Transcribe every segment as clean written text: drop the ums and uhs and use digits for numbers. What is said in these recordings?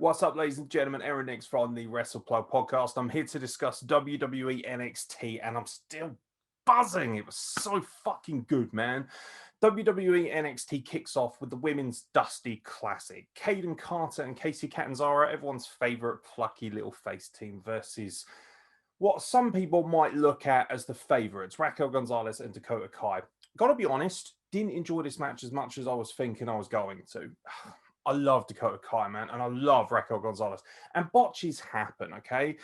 What's up, ladies and gentlemen? Aaron Nix from the Wrestle podcast. I'm here to discuss WWE NXT, and I'm still buzzing. It was so fucking good, man. WWE NXT kicks off with the Women's Dusty Classic. Kaden Carter and Kacy Catanzaro, everyone's favorite plucky little face team, versus what some people might look at as the favorites, Raquel Gonzalez and Dakota Kai. Gotta be honest, didn't enjoy this match as much as I was thinking I was going to. I love Dakota Kai, man, and I love Raquel Gonzalez. And botches happen, okay?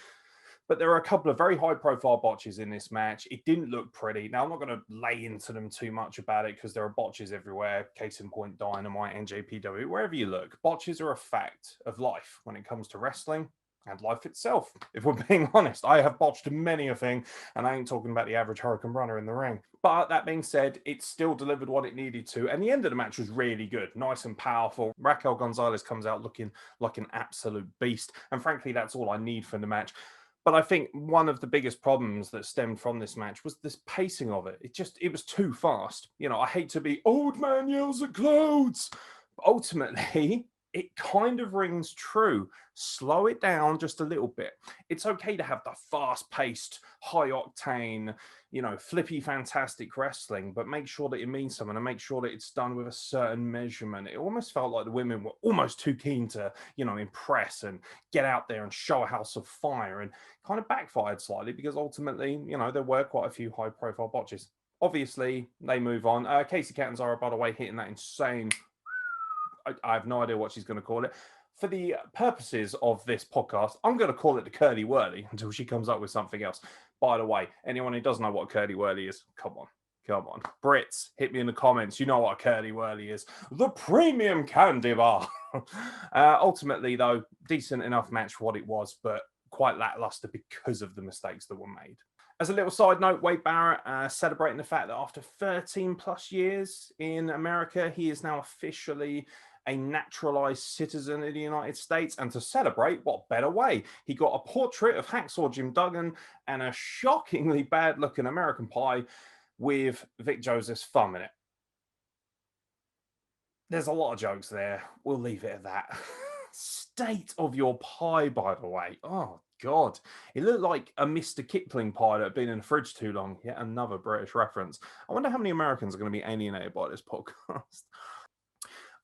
But there are a couple of very high-profile botches in this match. It didn't look pretty. Now, I'm not going to lay into them too much about it because there are botches everywhere. Case in point, Dynamite, NJPW, wherever you look. Botches are a fact of life when it comes to wrestling and life itself. If we're being honest, I have botched many a thing, and I ain't talking about the average Hurricane Runner in the ring. But that being said, it still delivered what it needed to, and the end of the match was really good, nice and powerful. Raquel Gonzalez comes out looking like an absolute beast, and frankly, that's all I need from the match. But I think one of the biggest problems that stemmed from this match was this pacing of it. It was too fast. You know, I hate to be old man yells at clothes. But ultimately, it kind of rings true. Slow it down just a little bit. It's okay to have the fast-paced, high-octane, flippy, fantastic wrestling, but make sure that it means something and make sure that it's done with a certain measurement. It almost felt like the women were almost too keen to, impress and get out there and show a house of fire, and kind of backfired slightly because ultimately, there were quite a few high-profile botches. Obviously, they move on. Kacy Catanzaro, by the way, hitting that insane... I have no idea what she's going to call it. For the purposes of this podcast, I'm going to call it the Curly Whirly until she comes up with something else. By the way, anyone who doesn't know what a Curly Whirly is, come on. Brits, hit me in the comments. You know what a Curly Whirly is. The premium candy bar. Ultimately, though, decent enough match for what it was, but quite lackluster because of the mistakes that were made. As a little side note, Wade Barrett celebrating the fact that after 13 plus years in America, he is now officially a naturalized citizen of the United States. And to celebrate, what better way? He got a portrait of Hacksaw Jim Duggan and a shockingly bad-looking American Pie with Vic Joseph's thumb in it. There's a lot of jokes there. We'll leave it at that. State of your pie, by the way. Oh, God. It looked like a Mr. Kipling pie that had been in the fridge too long. Yet another British reference. I wonder how many Americans are going to be alienated by this podcast.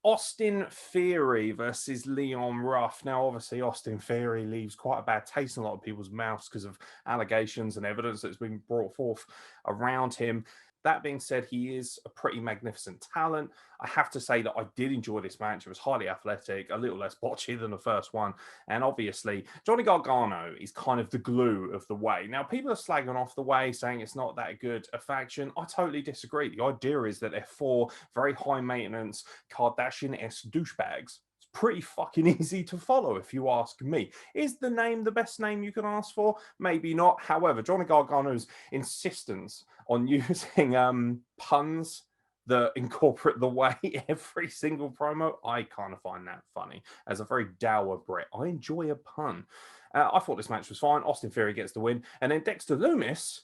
Austin Theory versus Leon Ruff. Now, obviously, Austin Theory leaves quite a bad taste in a lot of people's mouths because of allegations and evidence that's been brought forth around him. That being said, he is a pretty magnificent talent. I have to say that I did enjoy this match. It was highly athletic, a little less botchy than the first one. And obviously, Johnny Gargano is kind of the glue of the Way. Now, people are slagging off the Way, saying it's not that good a faction. I totally disagree. The idea is that they're four very high-maintenance, Kardashian-esque douchebags. Pretty fucking easy to follow, if you ask me. Is the name the best name you can ask for? Maybe not. However, Johnny Gargano's insistence on using puns that incorporate the Way every single promo, I kind of find that funny. As a very dour Brit, I enjoy a pun. I thought this match was fine. Austin Theory gets the win. And then Dexter Lumis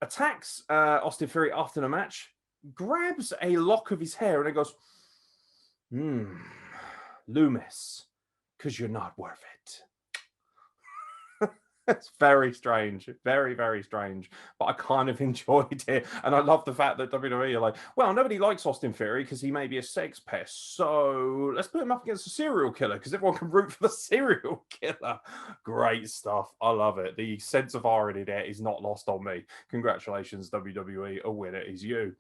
attacks Austin Theory after the match, grabs a lock of his hair, and it goes, Loomis, because you're not worth it. It's very strange. Very, very strange. But I kind of enjoyed it. And I love the fact that WWE are like, well, nobody likes Austin Theory because he may be a sex pest. So let's put him up against a serial killer because everyone can root for the serial killer. Great stuff. I love it. The sense of irony there is not lost on me. Congratulations, WWE. A winner is you.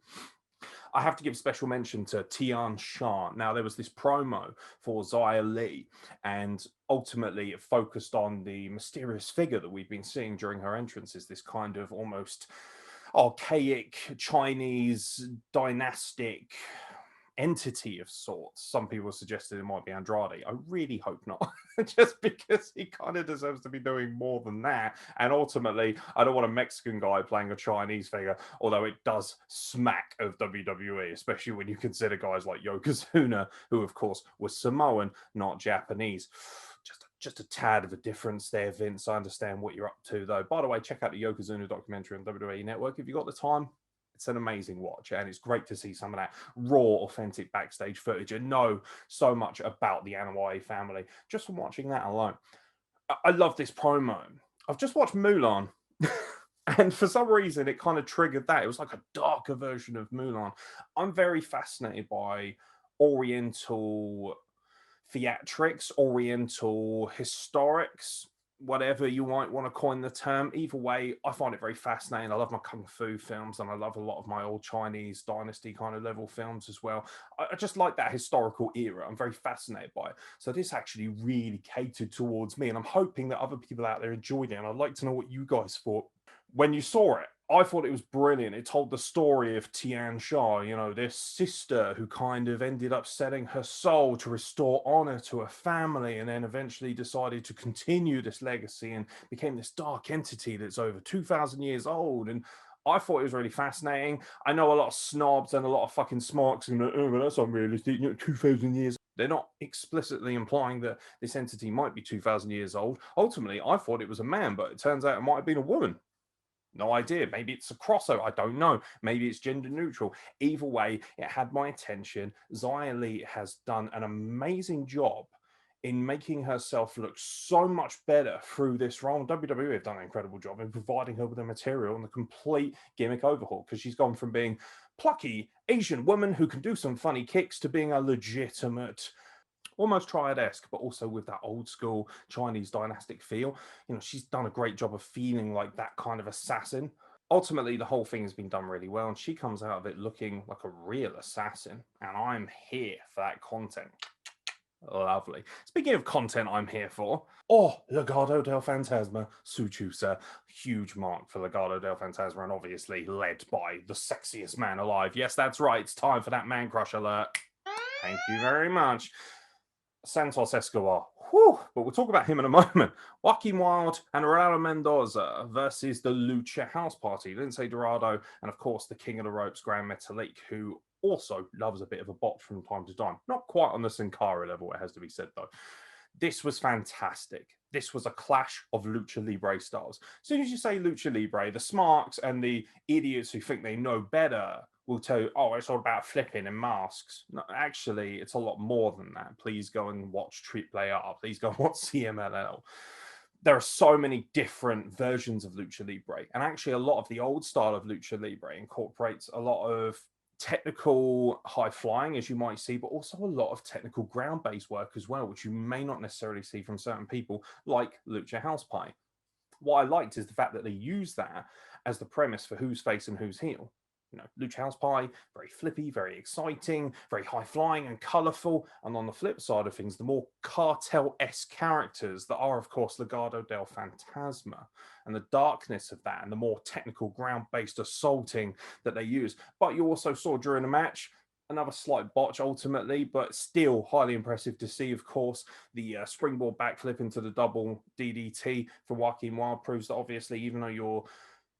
I have to give special mention to Tian Shan. Now, there was this promo for Xia Li, and ultimately it focused on the mysterious figure that we've been seeing during her entrances, this kind of almost archaic Chinese dynastic entity of sorts. Some people suggested it might be Andrade. I really hope not, just because he kind of deserves to be doing more than that. And ultimately, I don't want a Mexican guy playing a Chinese figure, although it does smack of WWE, especially when you consider guys like Yokozuna, who of course was Samoan, not Japanese. Just a tad of a difference there, Vince. I understand what you're up to, though. By the way, check out the Yokozuna documentary on WWE Network if you got the time. It's an amazing watch, and it's great to see some of that raw, authentic backstage footage and know so much about the Anoa'i family just from watching that alone. I love this promo. I've just watched Mulan. And for some reason, it kind of triggered that. It was like a darker version of Mulan. I'm very fascinated by Oriental theatrics, Oriental historics, whatever you might want to coin the term. Either way, I find it very fascinating. I love my kung fu films, and I love a lot of my old Chinese dynasty kind of level films as well. I just like that historical era. I'm very fascinated by it. So this actually really catered towards me, and I'm hoping that other people out there enjoyed it. And I'd like to know what you guys thought when you saw it. I thought it was brilliant. It told the story of Tian Sha, you know, this sister who kind of ended up selling her soul to restore honor to her family, and then eventually decided to continue this legacy and became this dark entity that's over 2,000 years old. And I thought it was really fascinating. I know a lot of snobs and a lot of fucking smarks and oh, well, that's unrealistic. You know, 2,000 years. They're not explicitly implying that this entity might be 2,000 years old. Ultimately, I thought it was a man, but it turns out it might have been a woman. No idea. Maybe it's a crossover. I don't know. Maybe it's gender neutral. Either way, it had my attention. Xia Li has done an amazing job in making herself look so much better through this role. WWE have done an incredible job in providing her with the material and the complete gimmick overhaul, because she's gone from being plucky Asian woman who can do some funny kicks to being a legitimate, almost triad-esque, but also with that old school Chinese dynastic feel. You know, she's done a great job of feeling like that kind of assassin. Ultimately, the whole thing has been done really well, and she comes out of it looking like a real assassin, and I'm here for that content. Lovely. Speaking of content I'm here for, Legado del Fantasma, Suchusa, huge mark for Legado del Fantasma, and obviously led by the sexiest man alive. Yes, that's right, it's time for that man crush alert. Thank you very much. Santos Escobar. Whew, but we'll talk about him in a moment. Joaquin Wilde and Raul Mendoza versus the Lucha House Party. Lince Dorado, and of course, the King of the Ropes, Gran Metalik, who also loves a bit of a bot from time to time. Not quite on the Sin Cara level, it has to be said, though. This was fantastic. This was a clash of Lucha Libre styles. As soon as you say Lucha Libre, the smarks and the idiots who think they know better will tell you, oh, it's all about flipping and masks. No, actually, it's a lot more than that. Please go and watch Triple R. Please go and watch CMLL. There are so many different versions of Lucha Libre. And actually, a lot of the old style of Lucha Libre incorporates a lot of technical high flying, as you might see, but also a lot of technical ground-based work as well, which you may not necessarily see from certain people like Lucha House Party. What I liked is the fact that they use that as the premise for who's face and who's heel. You know, Lucha House Party, very flippy, very exciting, very high flying and colorful. And on the flip side of things, the more cartel-esque characters that are, of course, Legado del Fantasma, and the darkness of that, and the more technical ground-based assaulting that they use. But you also saw during the match, another slight botch ultimately, but still highly impressive to see, of course, the springboard backflip into the double DDT for Joaquin Wilde proves that obviously, even though you're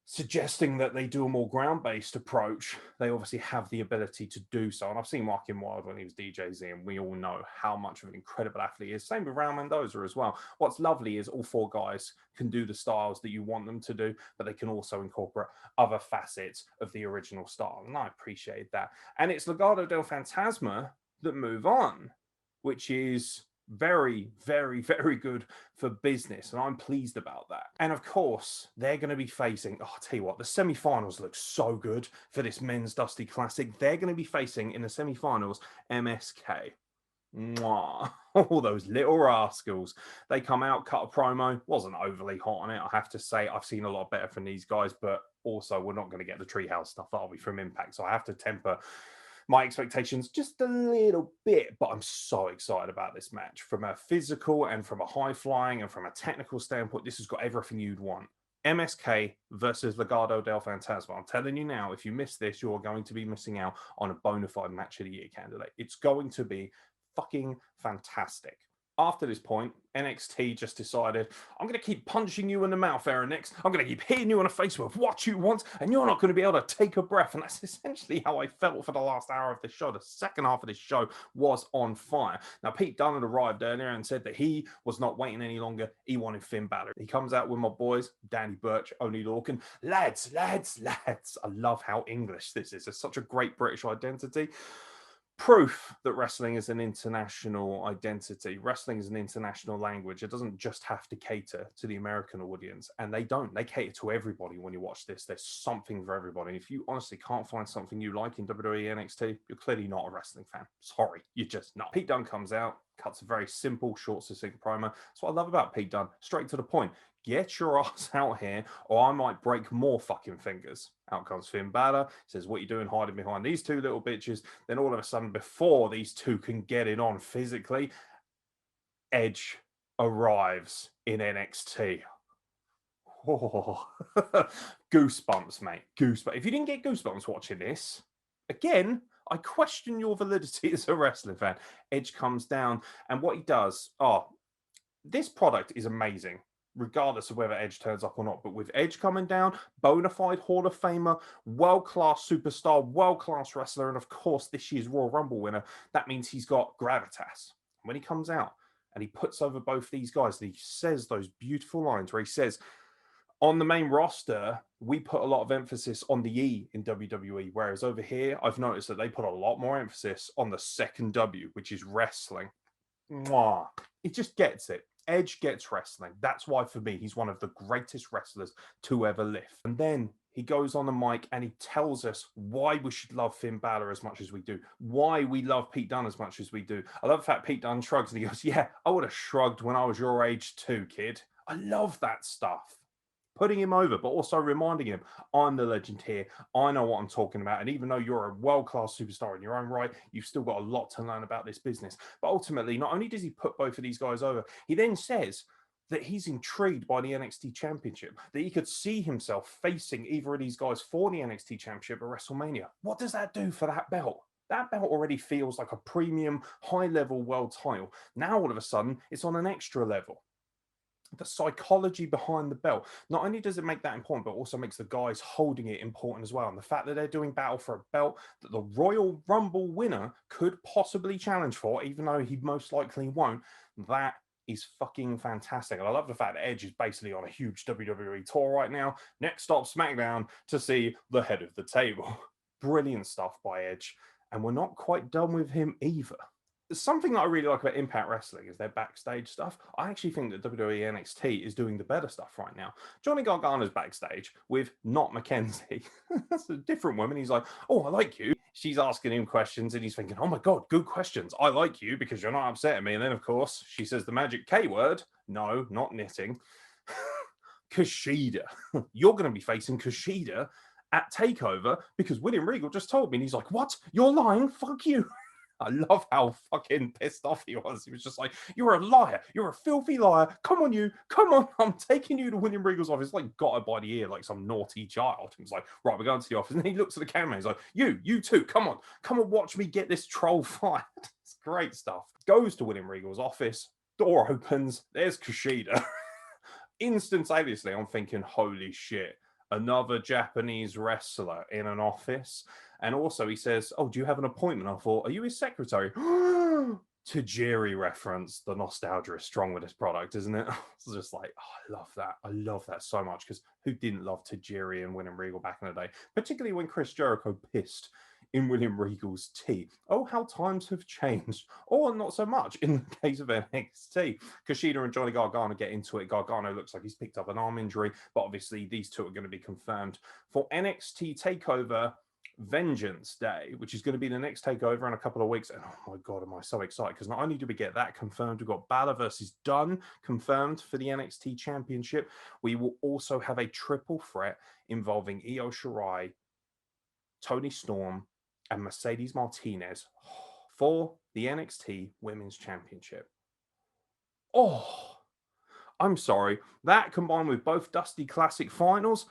suggesting that they do a more ground-based approach, they obviously have the ability to do so. And I've seen Joaquin Wilde when he was DJZ, and we all know how much of an incredible athlete he is. Same with Raul Mendoza as well. What's lovely is all four guys can do the styles that you want them to do, but they can also incorporate other facets of the original style. And I appreciate that. And it's Legado del Fantasma that move on, which is very, very, very good for business, and I'm pleased about that. And of course, they're going to be facing, I'll tell you what, the semi-finals look so good for this men's Dusty Classic. They're going to be facing in the semi-finals MSK. Mwah. All those little rascals. They come out, cut a promo, wasn't overly hot on it, I have to say. I've seen a lot better from these guys, but also we're not going to get the Treehouse stuff, that'll be from Impact, so I have to temper my expectations just a little bit, but I'm so excited about this match from a physical and from a high flying and from a technical standpoint. This has got everything you'd want. MSK versus Legado del Fantasma. I'm telling you now, if you miss this, you're going to be missing out on a bona fide match of the year candidate. It's going to be fucking fantastic. After this point, NXT just decided, I'm going to keep punching you in the mouth, Aaron. I'm going to keep hitting you in the face with what you want, and you're not going to be able to take a breath. And that's essentially how I felt for the last hour of the show. The second half of this show was on fire. Now, Pete Dunne had arrived earlier and said that he was not waiting any longer. He wanted Finn Balor. He comes out with my boys, Danny Burch, Oney Lorcan. Lads. I love how English this is. It's such a great British identity. Proof that wrestling is an international identity. Wrestling is an international language. It doesn't just have to cater to the American audience, and they don't. They cater to everybody when you watch this. There's something for everybody. If you honestly can't find something you like in WWE NXT, you're clearly not a wrestling fan. Sorry, you're just not. Pete Dunne comes out, cuts a very simple, short, succinct promo. That's what I love about Pete Dunne. Straight to the point. Get your ass out here, or I might break more fucking fingers. Out comes Finn Balor. Says, what you doing hiding behind these two little bitches? Then all of a sudden, before these two can get it on physically, Edge arrives in NXT. Oh. Goosebumps, mate. Goosebumps. If you didn't get goosebumps watching this, again, I question your validity as a wrestling fan. Edge comes down, and what he does, this product is amazing, regardless of whether Edge turns up or not. But with Edge coming down, bona fide Hall of Famer, world-class superstar, world-class wrestler, and of course, this year's Royal Rumble winner, that means he's got gravitas. When he comes out and he puts over both these guys, and he says those beautiful lines where he says, on the main roster, we put a lot of emphasis on the E in WWE, whereas over here, I've noticed that they put a lot more emphasis on the second W, which is wrestling. Mwah. It just gets it. Edge gets wrestling. That's why, for me, he's one of the greatest wrestlers to ever live. And then he goes on the mic and he tells us why we should love Finn Balor as much as we do, why we love Pete Dunne as much as we do. I love the fact Pete Dunne shrugs and he goes, yeah, I would have shrugged when I was your age too, kid. I love that stuff. Putting him over, but also reminding him, I'm the legend here. I know what I'm talking about. And even though you're a world-class superstar in your own right, you've still got a lot to learn about this business. But ultimately, not only does he put both of these guys over, he then says that he's intrigued by the NXT Championship, that he could see himself facing either of these guys for the NXT Championship at WrestleMania. What does that do for that belt? That belt already feels like a premium, high-level world title. Now, all of a sudden, it's on an extra level. The psychology behind the belt, not only does it make that important, but also makes the guys holding it important as well. And the fact that they're doing battle for a belt that the Royal Rumble winner could possibly challenge for, even though he most likely won't, that is fucking fantastic. And I love the fact that Edge is basically on a huge WWE tour right now. Next stop, SmackDown, to see the head of the table. Brilliant stuff by Edge. And we're not quite done with him either. Something that I really like about Impact Wrestling is their backstage stuff. I actually think that WWE NXT is doing the better stuff right now. Johnny Gargano's backstage with not Mackenzie. That's a different woman. He's like, oh, I like you. She's asking him questions and he's thinking, oh my God, good questions. I like you because you're not upsetting me. And then, of course, she says the magic K word. No, not knitting. Kushida. You're going to be facing Kushida at TakeOver because William Regal just told me. And he's like, what? You're lying? Fuck you. I love how fucking pissed off he was. He was just like, you're a liar. You're a filthy liar. Come on, you. Come on. I'm taking you to William Regal's office. Like, got her by the ear like some naughty child. He was like, right, we're going to the office. And then he looks at the camera. He's like, you too. Come on. Come and watch me get this troll fired. It's great stuff. Goes to William Regal's office. Door opens. There's Kushida. Instantaneously, I'm thinking, holy shit. Another Japanese wrestler in an office. And also he says, oh, do you have an appointment? I thought, are you his secretary? Tajiri reference. The nostalgia is strong with this product, isn't it? It's just like, oh, I love that. I love that so much because who didn't love Tajiri and William Regal back in the day? Particularly when Chris Jericho pissed in William Regal's tea. Oh, how times have changed. Or not so much in the case of NXT. Kushida and Johnny Gargano get into it. Gargano looks like he's picked up an arm injury, but obviously these two are going to be confirmed for NXT TakeOver Vengeance Day, which is going to be the next takeover in a couple of weeks. And oh my God, am I so excited because not only do we get that confirmed, we've got Balor versus Dunne confirmed for the NXT Championship. We will also have a triple threat involving Io Shirai, Toni Storm, and Mercedes Martinez for the NXT Women's Championship. Oh, I'm sorry. That combined with both Dusty Classic finals,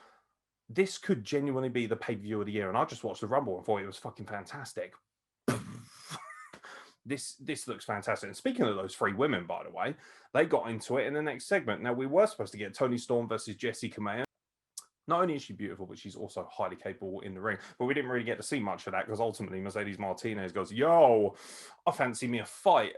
this could genuinely be the pay-per-view of the year. And I just watched the Rumble and thought it was fucking fantastic. This looks fantastic. And speaking of those three women, by the way, they got into it in the next segment. Now, we were supposed to get Toni Storm versus Jessie Kamea. Not only is she beautiful, but she's also highly capable in the ring. But we didn't really get to see much of that because ultimately Mercedes Martinez goes, yo, I fancy me a fight.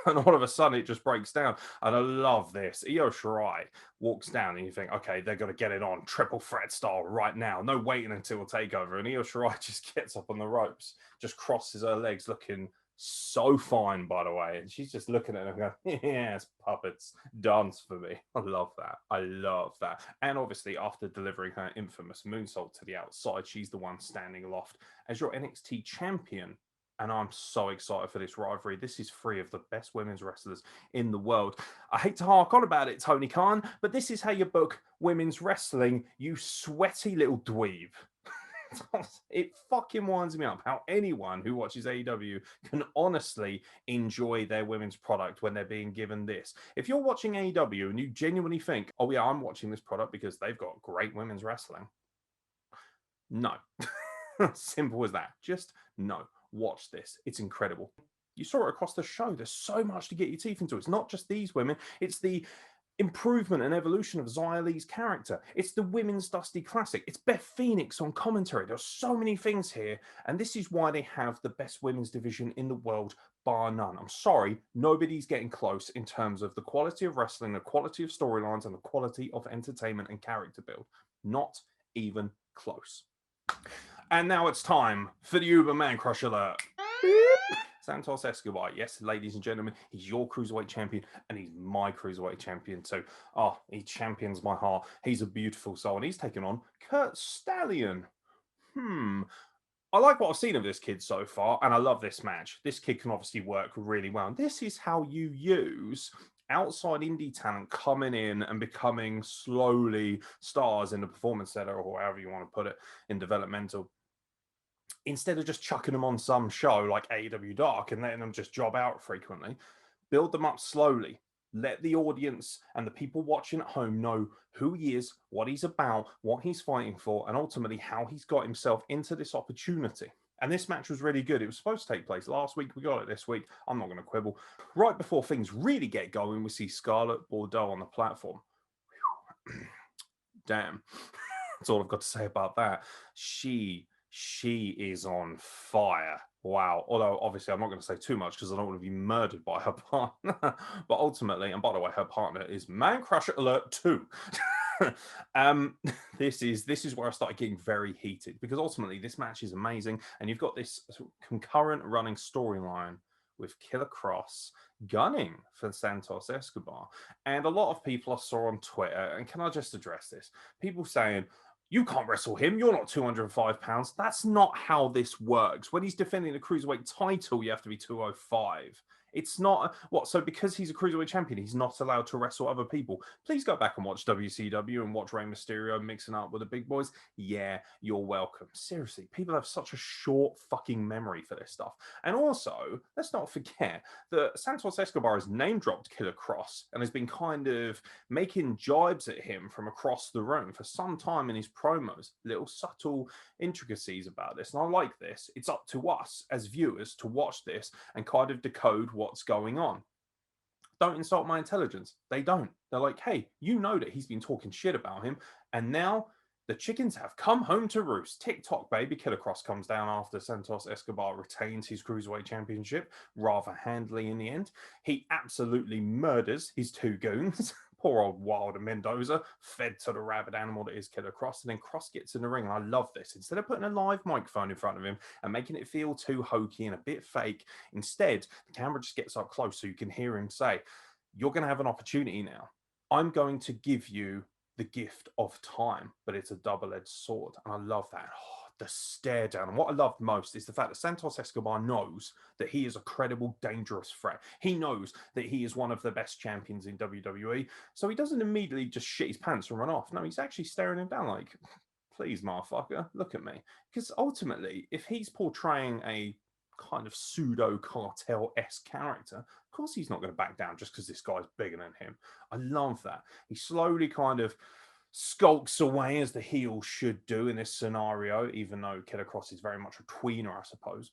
And all of a sudden it just breaks down. And I love this. Io Shirai walks down and you think, okay, they're going to get it on triple threat style right now. No waiting until a takeover. And Io Shirai just gets up on the ropes, just crosses her legs looking so fine, by the way. And she's just looking at him going, yes, puppets, dance for me. I love that. I love that. And obviously, after delivering her infamous moonsault to the outside, she's the one standing aloft as your NXT champion. And I'm so excited for this rivalry. This is three of the best women's wrestlers in the world. I hate to hark on about it, Tony Khan, but this is how you book women's wrestling, you sweaty little dweeb. It fucking winds me up how anyone who watches AEW can honestly enjoy their women's product when they're being given this. If you're watching AEW and you genuinely think, oh yeah, I'm watching this product because they've got great women's wrestling. No. Simple as that. Just no. Watch this. It's incredible. You saw it across the show. There's so much to get your teeth into. It's not just these women. It's the improvement and evolution of Xia Li's character. It's the Women's Dusty Classic. It's Beth Phoenix on commentary. There's so many things here. And this is why they have the best women's division in the world, bar none. I'm sorry, nobody's getting close in terms of the quality of wrestling, the quality of storylines, and the quality of entertainment and character build. Not even close. And now it's time for the Uber Man Crush Alert. Santos Escobar, yes, ladies and gentlemen, he's your Cruiserweight champion and he's my Cruiserweight champion too. Oh, he champions my heart. He's a beautiful soul and he's taken on Kurt Stallion. I like what I've seen of this kid so far and I love this match. This kid can obviously work really well. And this is how you use outside indie talent coming in and becoming slowly stars in the performance center or however you want to put it in developmental. Instead of just chucking them on some show like AEW Dark and letting them just job out frequently, build them up slowly. Let the audience and the people watching at home know who he is, what he's about, what he's fighting for, and ultimately how he's got himself into this opportunity. And this match was really good. It was supposed to take place last week. We got it this week. I'm not going to quibble. Right before things really get going, we see Scarlett Bordeaux on the platform. Damn. That's all I've got to say about that. She is on fire. Wow. Although, obviously, I'm not going to say too much because I don't want to be murdered by her partner. But ultimately, and by the way, her partner is Man Crusher Alert 2. This is where I started getting very heated because ultimately this match is amazing. And you've got this concurrent running storyline with Killer Cross gunning for Santos Escobar. And a lot of people I saw on Twitter, and can I just address this? People saying, you can't wrestle him. You're not 205 pounds. That's not how this works. When he's defending the Cruiserweight title, you have to be 205. It's not what. So because he's a Cruiserweight champion, he's not allowed to wrestle other people. Please go back and watch WCW and watch Rey Mysterio mixing up with the big boys. Yeah, you're welcome. Seriously, people have such a short fucking memory for this stuff. And also, let's not forget that Santos Escobar has name dropped Killer Cross and has been kind of making jibes at him from across the room for some time in his promos. Little subtle intricacies about this. And I like this. It's up to us as viewers to watch this and kind of decode what's going on. Don't insult my intelligence. They don't. They're like, hey, you know that he's been talking shit about him. And now the chickens have come home to roost. TikTok, baby. Killer Cross comes down after Santos Escobar retains his Cruiserweight Championship rather handily in the end. He absolutely murders his two goons. Poor old Wilder Mendoza, fed to the rabid animal that is Killer Cross. And then Cross gets in the ring. And I love this. Instead of putting a live microphone in front of him and making it feel too hokey and a bit fake, instead, the camera just gets up close so you can hear him say, you're going to have an opportunity now. I'm going to give you the gift of time, but it's a double-edged sword. And I love that. The stare down. And what I loved most is the fact that Santos Escobar knows that he is a credible, dangerous threat. He knows that he is one of the best champions in WWE. So he doesn't immediately just shit his pants and run off. No, he's actually staring him down like, please, motherfucker, look at me. Because ultimately, if he's portraying a kind of pseudo cartel-esque character, of course he's not going to back down just because this guy's bigger than him. I love that. He slowly kind of skulks away as the heel should do in this scenario, even though Killer Cross is very much a tweener, I suppose.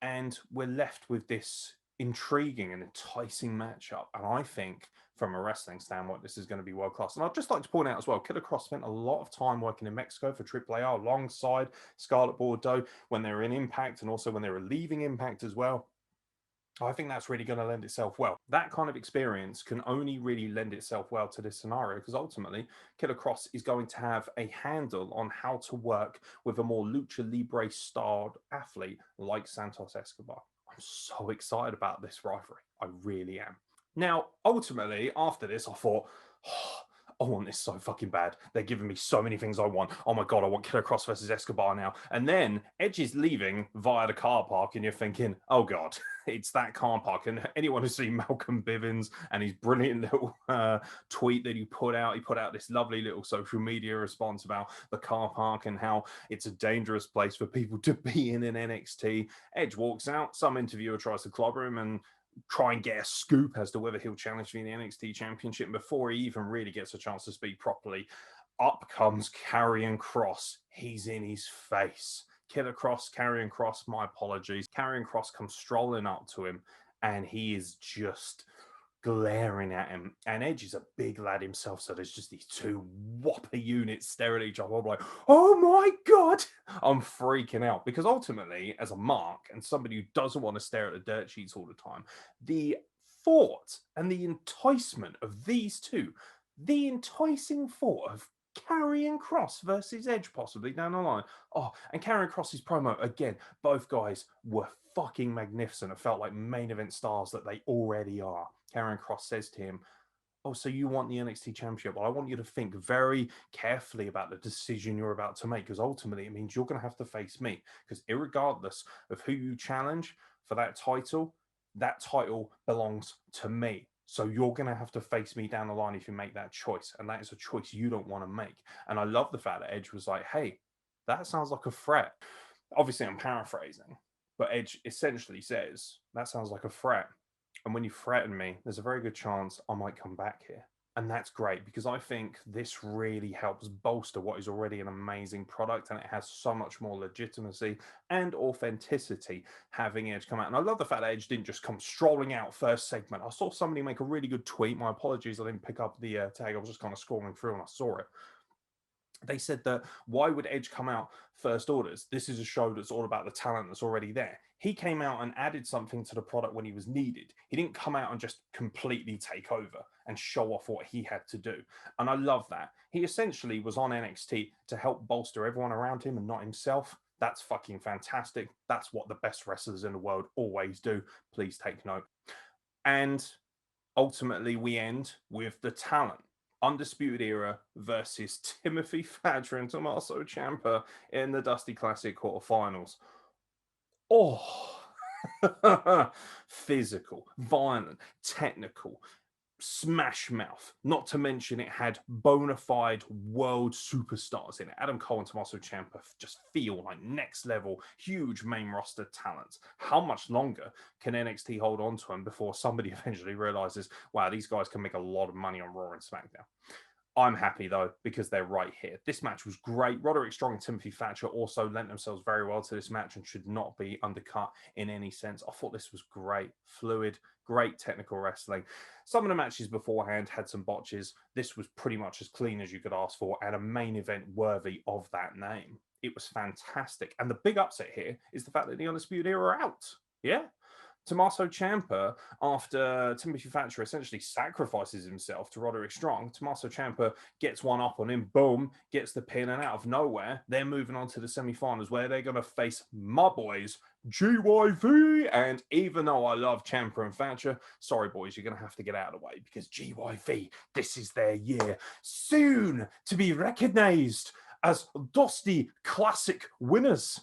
And we're left with this intriguing and enticing matchup. And I think from a wrestling standpoint, this is going to be world class. And I'd just like to point out as well, Killer Cross spent a lot of time working in Mexico for AAA alongside Scarlett Bordeaux when they were in Impact and also when they were leaving Impact as well. I think that's really going to lend itself well. That kind of experience can only really lend itself well to this scenario because ultimately Killer Cross is going to have a handle on how to work with a more lucha libre starred athlete like Santos Escobar. I'm so excited about this rivalry. I really am. Now, ultimately, after this, I thought, oh, I want this so fucking bad. They're giving me so many things I want. Oh my God, I want Killer Cross versus Escobar now. And then Edge is leaving via the car park, and you're thinking, oh God, it's that car park. And anyone who's seen Malcolm Bivens and his brilliant little tweet that he put out this lovely little social media response about the car park and how it's a dangerous place for people to be in NXT. Edge walks out, some interviewer tries to clobber him and try and get a scoop as to whether he'll challenge for the NXT Championship. And before he even really gets a chance to speak properly, up comes Karrion Kross. He's in his face. Killer Cross, Karrion Kross, my apologies. Karrion Kross comes strolling up to him and he is just glaring at him. And Edge is a big lad himself, so there's just these two whopper units staring at each other. I'm like, oh my God, I'm freaking out because ultimately, as a mark and somebody who doesn't want to stare at the dirt sheets all the time, the thought and the enticement of these two, the enticing thought of Karrion Kross versus Edge possibly down the line. Oh, and Karrion Kross's promo again, both guys were fucking magnificent. It felt like main event stars that they already are. Karrion Kross says to him, oh, so you want the NXT Championship? Well, I want you to think very carefully about the decision you're about to make because ultimately it means you're going to have to face me because irregardless of who you challenge for that title belongs to me. So you're going to have to face me down the line if you make that choice. And that is a choice you don't want to make. And I love the fact that Edge was like, hey, that sounds like a threat. Obviously, I'm paraphrasing, but Edge essentially says, that sounds like a threat. And when you threaten me, there's a very good chance I might come back here. And that's great because I think this really helps bolster what is already an amazing product and it has so much more legitimacy and authenticity having Edge come out. And I love the fact that Edge didn't just come strolling out first segment. I saw somebody make a really good tweet. My apologies, I didn't pick up the tag. I was just kind of scrolling through and I saw it. They said that why would Edge come out first orders? This is a show that's all about the talent that's already there. He came out and added something to the product when he was needed. He didn't come out and just completely take over and show off what he had to do. And I love that. He essentially was on NXT to help bolster everyone around him and not himself. That's fucking fantastic. That's what the best wrestlers in the world always do. Please take note. And ultimately, we end with the talent. Undisputed Era versus Timothy Thatcher and Tommaso Ciampa in the Dusty Classic quarterfinals. Oh, physical, violent, technical, smash mouth. Not to mention it had bona fide world superstars in it. Adam Cole and Tommaso Ciampa just feel like next level, huge main roster talents. How much longer can NXT hold on to them before somebody eventually realizes, wow, these guys can make a lot of money on Raw and SmackDown? I'm happy though because they're right here. This match was great. Roderick Strong and Timothy Thatcher also lent themselves very well to this match and should not be undercut in any sense. I thought this was great, fluid, great technical wrestling. Some of the matches beforehand had some botches. This was pretty much as clean as you could ask for and a main event worthy of that name. It was fantastic. And the big upset here is the fact that the Undisputed Era are out. Yeah. Tommaso Ciampa, after Timothy Thatcher essentially sacrifices himself to Roderick Strong, Tommaso Ciampa gets one up on him, boom, gets the pin, and out of nowhere, they're moving on to the semi-finals where they're going to face my boys, GYV. And even though I love Ciampa and Thatcher, sorry boys, you're going to have to get out of the way because GYV, this is their year. Soon to be recognized as Dusty Classic winners.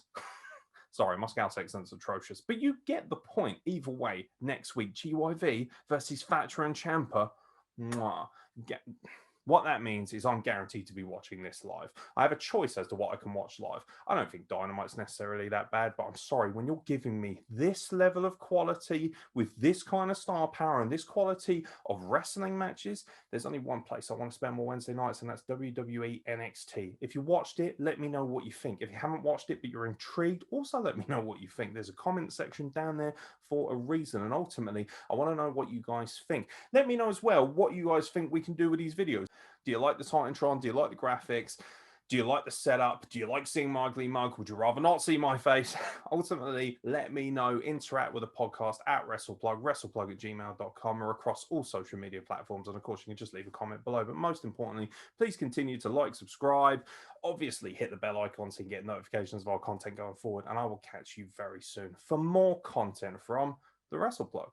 Sorry, my Scouse accent's atrocious, but you get the point. Either way, next week, GYV versus Thatcher and Ciampa. Mwah. What that means is I'm guaranteed to be watching this live. I have a choice as to what I can watch live. I don't think Dynamite's necessarily that bad, but I'm sorry, when you're giving me this level of quality with this kind of star power and this quality of wrestling matches, there's only one place I want to spend more Wednesday nights, and that's WWE NXT. If you watched it, let me know what you think. If you haven't watched it, but you're intrigued, also let me know what you think. There's a comment section down there for a reason, and ultimately, I want to know what you guys think. Let me know as well what you guys think we can do with these videos. Do you like the Titantron? Do you like the graphics? Do you like the setup? Do you like seeing my ugly mug? Would you rather not see my face? Ultimately, let me know. Interact with the podcast at WrestlePlug, WrestlePlug@gmail.com, or across all social media platforms. And of course, you can just leave a comment below. But most importantly, please continue to like, subscribe. Obviously, hit the bell icon so you can get notifications of our content going forward. And I will catch you very soon for more content from the WrestlePlug.